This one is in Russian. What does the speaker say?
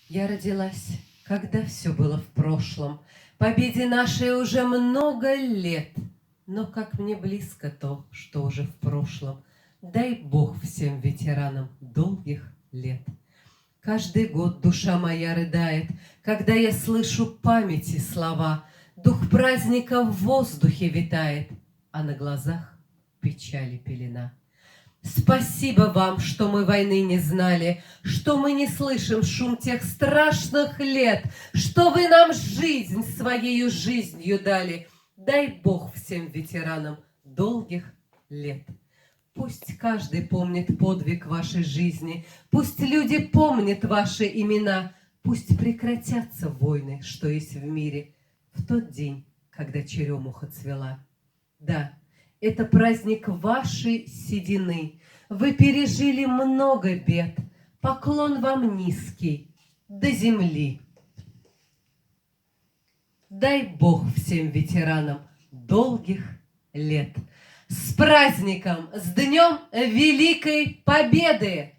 Я родилась, когда все было в прошлом, победе нашей уже много лет. Но как мне близко то, что уже в прошлом. Дай Бог всем ветеранам долгих лет. Каждый год душа моя рыдает, когда я слышу памяти слова. Дух праздника в воздухе витает, а на глазах печали пелена. Спасибо вам, что мы войны не знали, что мы не слышим шум тех страшных лет, что вы нам жизнь своею жизнью дали. Дай Бог всем ветеранам долгих лет. Пусть каждый помнит подвиг вашей жизни, пусть люди помнят ваши имена, пусть прекратятся войны, что есть в мире, в тот день, когда черемуха цвела. Да, это праздник вашей седины. Вы пережили много бед. Поклон вам низкий до земли. Дай Бог всем ветеранам долгих лет. С праздником, с Днем Великой Победы!